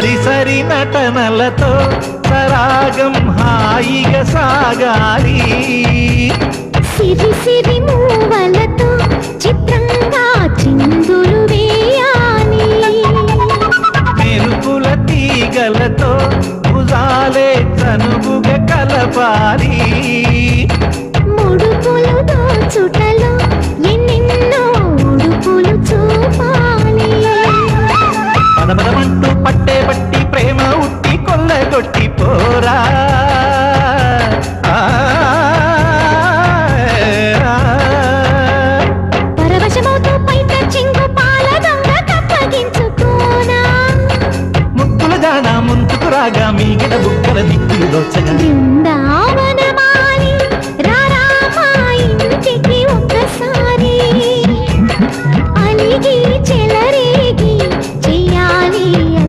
సరి సరి నటనలతో సరాగం హాయిగా సాగాలి సిరి సిరి మూవలతో చిత్రంగా చిందులు వేయాలి మెరుపుల తీగలతో భుజాలే చనువుగా కలపాలి ముడుపులు దోచుటలో ఎన్నెన్నో ఉడుపులు చూపాలి పదపదమంటూ పట్టే పట్టి ప్రేమ ఉట్టి కొల్లగొట్టి పోరా పరవశమవుతూ పైట చెంగు పాల దొంగ కప్పగించుకోనా ముక్కుల జానా ముందుకు రాగా మీగడ బుక్కల దిక్కులు దోచగా బృందావనం